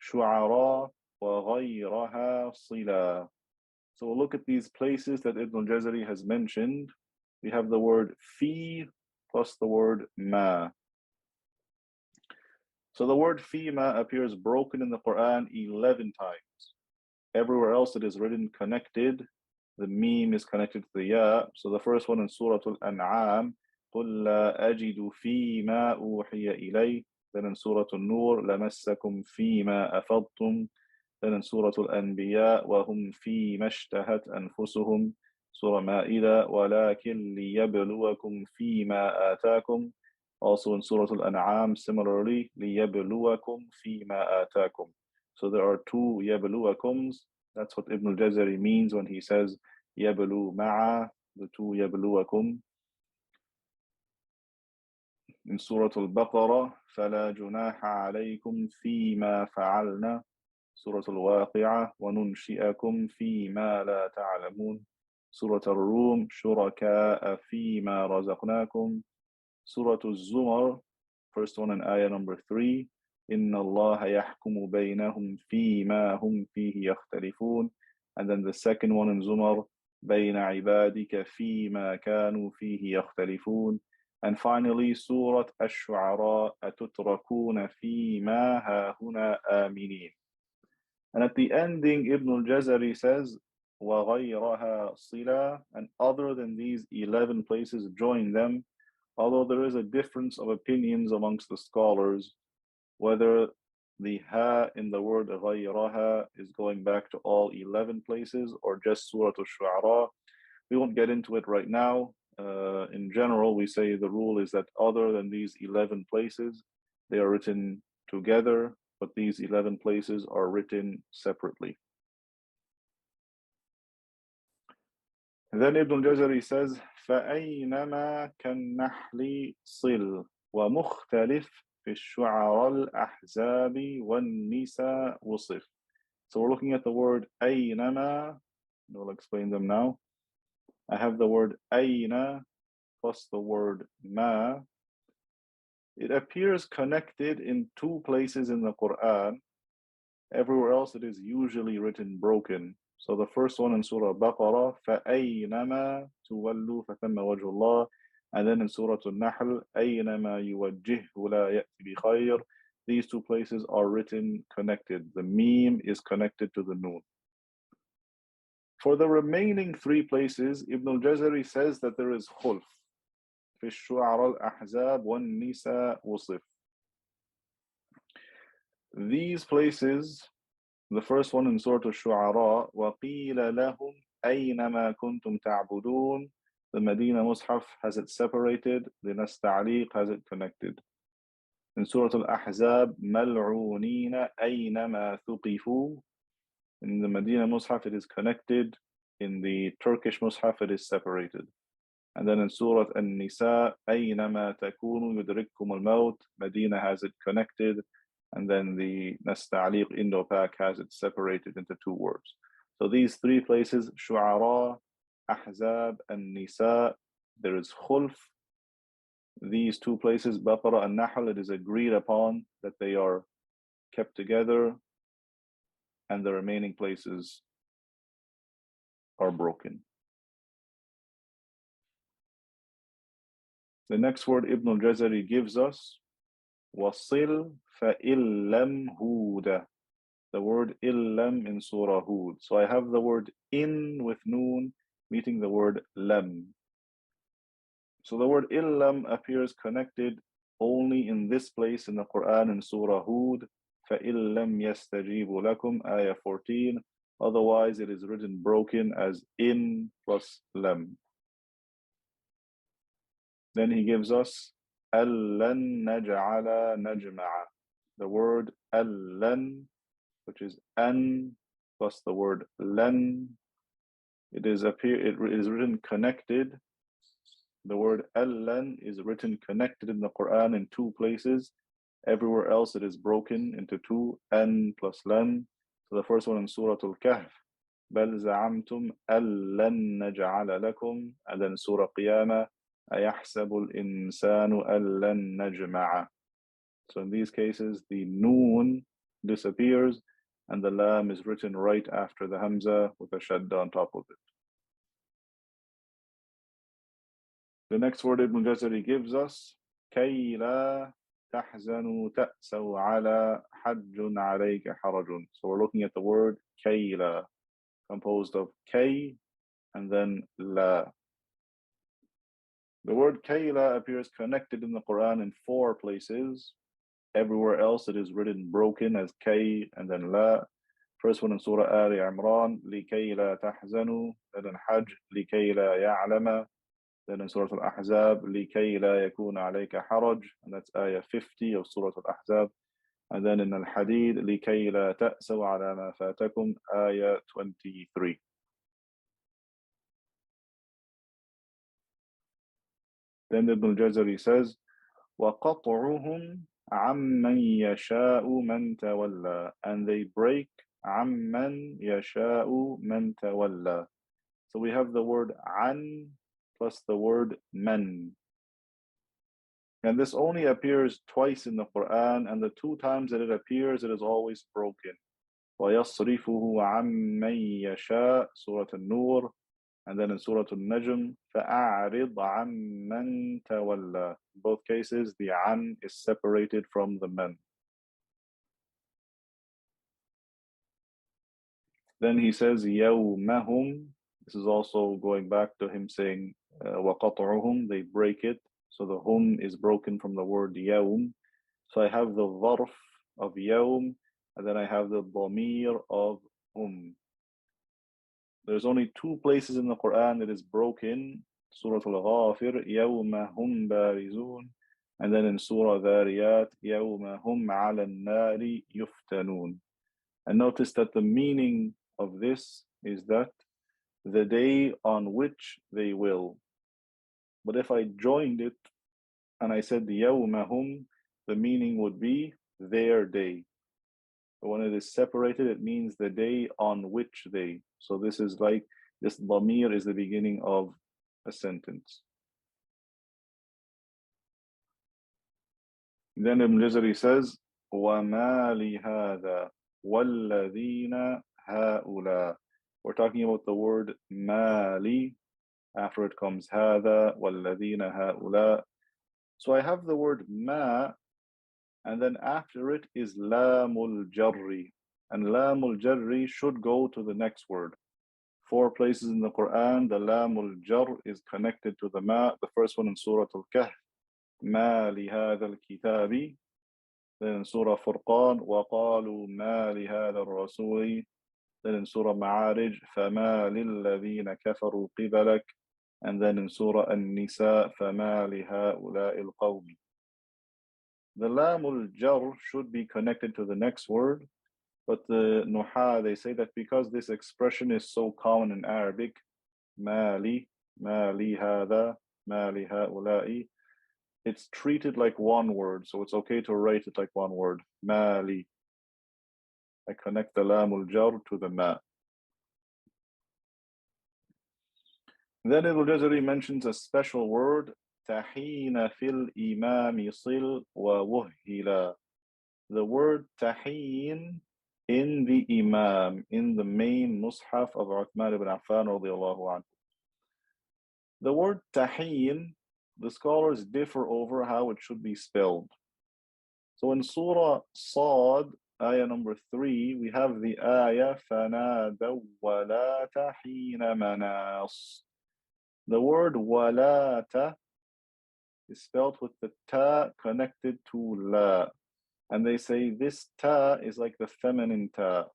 Shu'ara, وغيرها صِلًا. So we'll look at these places that Ibn al-Jazari has mentioned. We have the word fi plus the word ma. So the word fi ma appears broken in the Quran 11 times. Everywhere else it is written connected. The meme is connected to the ya. So the first one in Surah Al-An'am, قُلْ لَا أَجِدُ فِي مَا أُوحِيَ إِلَيْهِ. Then in Surah Al-Nur, لَمَسَّكُمْ فِي مَا أَفَضْتُمْ. Then in Surah Al-Anbiya, وَهُمْ فِي مَا اشْتَهَتْ أَنفُسُهُمْ. Surah Ma'idah, وَلَكِنْ لِيَبْلُوَكُمْ فِي مَا آتَاكُمْ. Also in Surah Al-An'am, similarly, لِيَبْلُوَكُمْ فِي مَا آتَاكُمْ. So there are two يَبْلُوَكُمْs. That's what Ibn al-Jazari means when he says يَبْلُو مَعَ, the two يَبْلُوَكُمْ. In Surah Al-Baqarah, فَلَا جُنَاحَ عَلَيْكُمْ فِيمَا فَعَلْنَا. Surah Al-Waqi'ah, وَنُنْشِئَكُمْ فِيمَا لَا تَعْلَمُونَ. Surah Al-Rum, شُرَكَاءَ فِيمَا رَزَقْنَاكُمْ. Surah Al-Zumar, first one in ayah number 3. إِنَّ اللَّهَ يَحْكُمُ بَيْنَهُمْ فِيمَا هُمْ فِيهِ يَخْتَلِفُونَ. And then the second one in Zumar, بَيْنَ عِبَادِكَ فِيمَا كَانُوا فِيهِ يَخْتَلِفُونَ. And finally, Surah Ash-Shu'ara, أَتُتْرَكُونَ فِيمَا هَاهُنَا آمِنِينَ. And at the ending, Ibn al-Jazari says, وَغَيْرَهَا صِلَةً. And other than these 11 places, join them. Although there is a difference of opinions amongst the scholars, whether the ha in the word غَيْرَهَا is going back to all 11 places or just Surah Al-Shu'ara. We won't get into it right now. In general, we say the rule is that other than these 11 places, they are written together, but these 11 places are written separately. And then Ibn al-Jazari says, فَأَيْنَمَا كَالنَّحْلِ صِلْ وَمُخْتَلِفْ فِي الشُّعَرَى الْأَحْزَابِ وَالنِّسَاءِ وُصِفْ. So we're looking at the word أَيْنَمَا. We'll explain them now. I have the word أَيْنَ plus the word ma. It appears connected in two places in the Quran. Everywhere else it is usually written broken. So the first one in Surah Baqarah, فَأَيْنَمَا تُوَلُّوا فَثَمَّ وَجْهُ اللَّهِ. And then in Surah Al-Nahl, أَيْنَمَا يُوَجِّهُ لَا يَأْتِ بِخَيْرٍ. These two places are written connected. The meme is connected to the noon. For the remaining three places, Ibn al-Jazari says that there is khulf. في الشعراء الأحزاب والنساء وصف. These places, the first one in Surah Al-Shu'ara, وَقِيلَ لَهُمْ أَيْنَمَا كُنْتُمْ تَعْبُدُونَ. The Medina Mus'haf has it separated, the Nasta'liq has it connected. In Surah Al-Ahzab, مَلْعُونِينَ أَيْنَمَا ثُقِفُوا. In the Medina Mus'haf it is connected, in the Turkish Mus'haf it is separated. And then in Surah An-Nisa, أَيْنَمَا تَكُونُوا يُدْرِكْكُمُ الْمَوْتِ. Medina has it connected, and then the Nasta'liq Indo-Pak has it separated into two words. So these three places, Shu'ara, Ahzab, and Nisa, there is khulf. These two places, Baqarah and Nahl, it is agreed upon that they are kept together, and the remaining places are broken. The next word Ibn al-Jazari gives us, وَصِلْ فَإِلَّمْ هُودَ. The word illam in Surah Hud. So I have the word in with noon meeting the word lam. So the word illam appears connected only in this place in the Quran in Surah Hud. فَإِلَّمْ يَسْتَجِيبُ لَكُمْ ayah 14. Otherwise it is written broken as in plus lam. Then he gives us أَلَّن نَجْعَلَ نَجْمَعَ. The word أَلَّن, which is an plus the word lan. It is written connected. The word allan is written connected in the Quran in two places. Everywhere else it is broken into two, an plus lan. So the first one in Surah Al-Kahf, بَلْ زَعَمْتُمْ أَلَّن نَجْعَلَ لَكُمْ. And then Surah Qiyamah, أَيَحْسَبُ الْإِنسَانُ أَلَّن نَجْمَعَ. So in these cases, the noon disappears and the lam is written right after the hamza with a shadda on top of it. The next word Ibn Jazari gives us, كَيْ لَا تَحْزَنُوا تَأْسَوْا عَلَى حَجٌّ عَلَيْكَ حَرَجٌ. So we're looking at the word كَيْ لَا, composed of kay and then la. The word kayla appears connected in the Quran in 4 places. Everywhere else it is written broken as kay and then la. First one in Surah Ali Imran, لِكَيْ لَا تَحْزَنُوا, then in Hajj, لِكَيْ لَا يَعْلَمَ, then in Surah Al-Ahzab, لِكَيْ لَا يَكُونَ عَلَيْكَ حَرَجٌ, and that's ayah 50 of Surah Al-Ahzab. And then in Al-Hadid, لِكَيْ لَا تَأْسَوْا عَلَى مَا فَاتَكُمْ, ayah 23. Then Ibn Jazari says, وَقَطْعُهُمْ عَمَّنْ يَشَاءُ مَنْ تَوَلَّى, and they break عَمَّنْ يَشَاءُ مَنْ تَوَلَّى. So we have the word عَن plus the word مَنْ. And this only appears twice in the Quran, and the 2 times that it appears, it is always broken. وَيَصْرِفُهُ عَمَّنْ يَشَاء, Surah An-Nur. And then in Surah Al-Najm, فَأَعْرِضْ عَمَّنْ تَوَلَّى. In both cases, the an is separated from the man. Then he says, يَوْمَهُمْ. This is also going back to him saying, وَقَطْعُهُمْ, they break it. So the hum is broken from the word يَوْم. So I have the ظرف of يَوْم, and then I have the ضمير of hum. There's only 2 places in the Quran that is broken. Surah Al-Ghafir, يَوْمَ هُمْ بَارِزُونَ, and then in Surah Dhariyat, يَوْمَ هُمْ عَلَى النَّارِ يُفْتَنُونَ. And notice that the meaning of this is that the day on which they will. But if I joined it and I said يَوْمَ هُمْ, the meaning would be their day. But when it is separated, it means the day on which they. So this is like, this dhamir is the beginning of a sentence. Then Ibn Jazari says, وَمَا لِهَذَا وَالَّذِينَ هَؤُلَاء. We're talking about the word mali. After it comes هَذَا وَالَّذِينَ هَؤُلَاء. So I have the word ma, and then after it is lamul jarri. And lamul jarri should go to the next word. 4 places in the Quran, the lamul jar is connected to the ma. The first one in Surah Al-Kahf, ma li hadha al-kitabi. Then in Surah Furqan, وَقَالُوا مَا لِهَذَا الرَّسُولِ. Then in Surah Ma'arij, فَمَا لِلَّذِينَ كَفَرُوا قِبَلَكَ. And then in Surah An-Nisa, فَمَا لِهَؤُلَاءِ الْقَوْمِ. The lamul jar should be connected to the next word, but the Nuha, they say that because this expression is so common in Arabic, mali hada, mali haula'i, it's treated like one word, so it's okay to write it like one word, mali. I connect the lamul jar to the ma. Then Ibn Jazari mentions a special word, tahina fil imami sil wa wuhila. The word tahin in the imam, in the main mushaf of Uthman ibn Affan radiallahu anhu. The word tahin, the scholars differ over how it should be spelled. So in Surah Sad, ayah number 3, we have the ayah فَنَادَوْا وَلَا تَحِينَ مَنَاصٍ. The word walata is spelled with the ta connected to la. And they say this ta is like the feminine ta,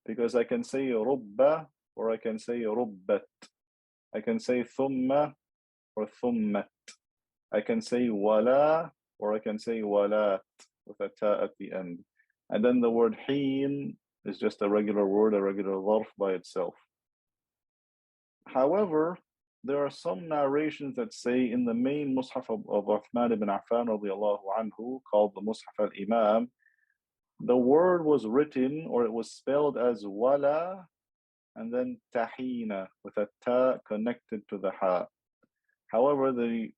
because I can say rubba or I can say rubbat. I can say thumma or thummat. I can say wala or I can say walat with a ta at the end. And then the word heen is just a regular word, a regular dharf by itself. However, there are some narrations that say in the main mushaf of Uthman ibn Affan radiallahu anhu, called the Mushaf al-Imam, the word was written or it was spelled as wala and then tahina with a ta connected to the ha. However, the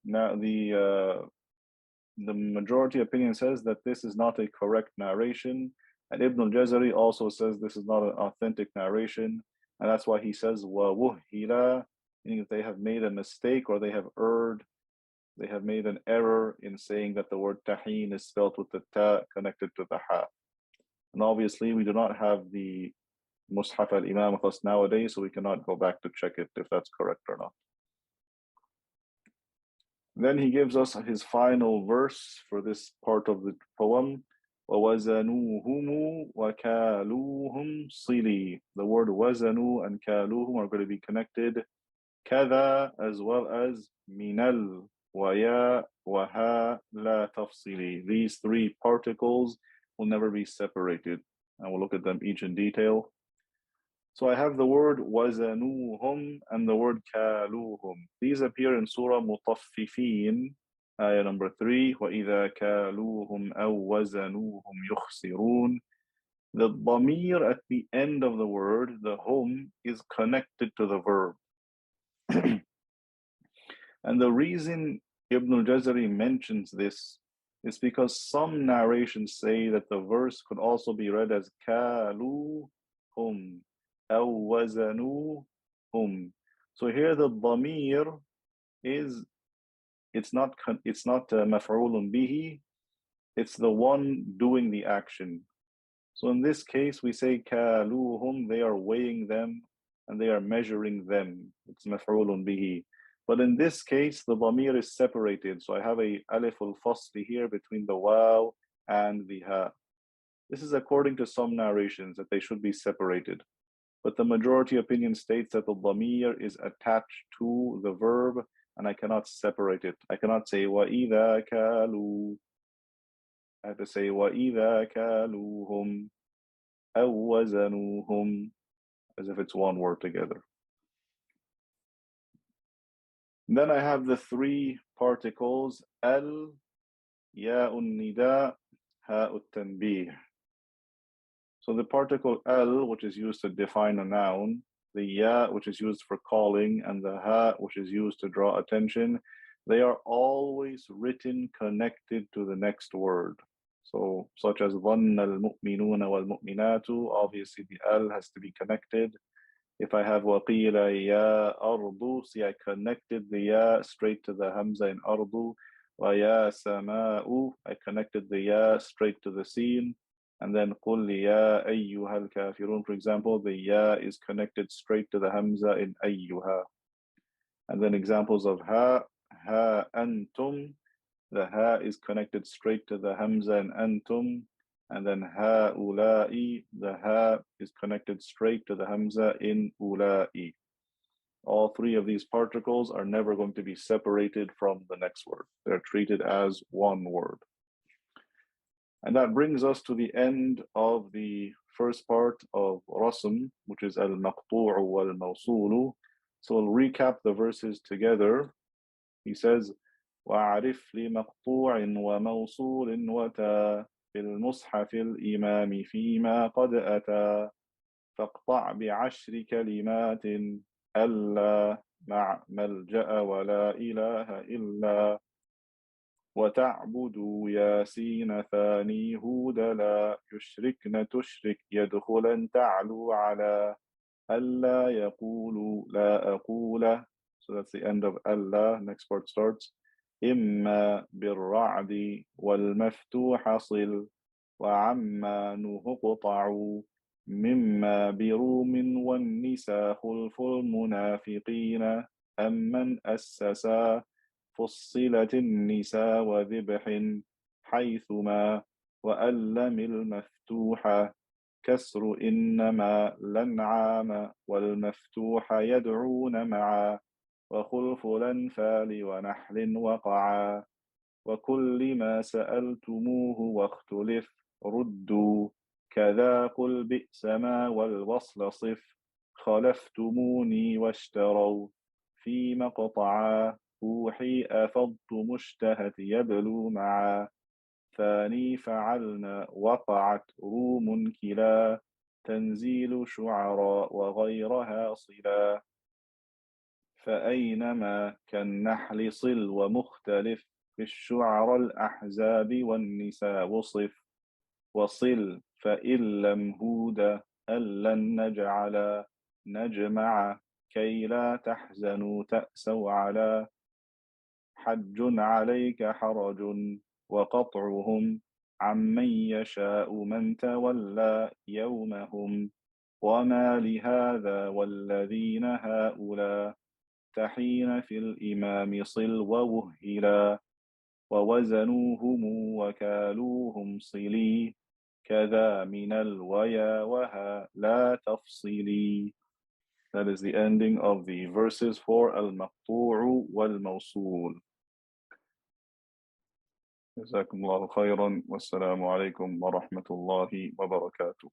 majority opinion says that this is not a correct narration, And Ibn al-Jazari also says this is not an authentic narration, and that's why he says وَوُهِّلَ, meaning that they have made a mistake or they have erred, they have made an error in saying that the word taheen is spelled with the ta connected to the ha. And obviously we do not have the Mus'haf al-Imam with us nowadays, so we cannot go back to check it if that's correct or not. Then he gives us his final verse for this part of the poem. وَوَزَنُوهُمْ وَكَالُوهُمْ صِلِي. The word وَزَنُوا and كَالُوهُمْ are going to be connected. كَذَا as well as مِنَل وَيَا وَهَا لَا تَفْصِلِي. These three particles will never be separated. And we'll look at them each in detail. So I have the word وَزَنُوهُمْ and the word كَالُوهُمْ. These appear in Surah Mutaffifin, ayah number 3. وَإِذَا كَالُوهُمْ أَوْ وَزَنُوهُمْ يُخْسِرُونَ. The dhamir at the end of the word, the hum, is connected to the verb. And the reason Ibn al-Jazari mentions this is because some narrations say that the verse could also be read as كَالُوهُمْ أَوْ وَزَنُوهُمْ. So here the dhamir is, it's not maf'ulun bihi, it's the one doing the action. So in this case we say كَالُوهُمْ, they are weighing them and they are measuring them. It's maf'ulun bihi. But in this case the dhamir is separated. So I have a alif al-fasli here between the waw and the ha. This is according to some narrations that they should be separated. But the majority opinion states that the dhamir is attached to the verb and I cannot separate it. I cannot say وَإِذَا كَالُوا. I have to say وَإِذَا كَالُوهُمْ أَوْ وَزَنُوهُمْ, as if it's one word together. Then I have the three particles al, ya'un nida, ha'ut tanbih. So the particle al, which is used to define a noun, the ya, which is used for calling, and the ha, which is used to draw attention, they are always written connected to the next word. So such as ظَنَّ الْمُؤْمِنُونَ وَالْمُؤْمِنَاتُ, obviously the al has to be connected. If I have وَقِيلَ يَا أَرْضُ, see I connected the ya straight to the hamza in أَرْضُ. وَيَا سَمَاءُ, I connected the ya straight to the sin. And then قُلْ يَا أَيُّهَا الْكَافِرُونَ, for example, the ya is connected straight to the hamza in أَيُّهَا. And then examples of ha, ha أنتم, the ha is connected straight to the hamza in أنتم. And then هؤلاء, the ha is connected straight to the hamza in أولئك. All three of these particles are never going to be separated from the next word. They're treated as one word. And that brings us to the end of the first part of Rasm, which is al-maqtu'u wal-mawsulu. So we'll recap the verses together. He says, وَعَرِفْ لِمَقْطُوعٍ وَمَوْصُولٍ وَتَا في المصحف الإمام فيما قد أتى فاقطع بعشر كلمات ألا مع ملجأ ولا إله إلا وتعبدوا ياسين ثاني هود لا يشركن تشرك يدخلا تعلو على ألا يقولوا لا أقول. So that's the end of Allah. Next part starts. إما بالرعد والمفتوح صل وعما نقطع مما بروم والنساء خلف المنافقين أمن أسسا فصلت النساء وذبح حيثما وألم المفتوحة كسر إنما الأنعام والمفتوح يدعون معا وخلف الأنفال ونحل وقعا وكل ما سألتموه واختلف ردوا كذا قل بئس ما والوصل صف خلفتموني واشتروا في مقطعا روحي أفضت مشتهت يبلو معا ثاني فعلنا وقعت روم كلا تنزيل شعراء وغيرها صلا فأينما كالنحل صل ومختلف في الشعر الأحزاب والنساء وصف وصل فإن لم هود أن لن نجعل نجمع كي لا تحزنوا تأسوا على حج عليك حرج وقطعهم عمن يشاء من تولى يومهم وما لهذا والذين هؤلاء تحين في الإمام صل ووهلا ووزنوهم وكالوهم صلي كذا من الويا وها لا تفصلي. That is the ending of the verses for Al-Maqtu'u wal-Mawsul. جزاكم الله خيرا والسلام عليكم ورحمة الله وبركاته.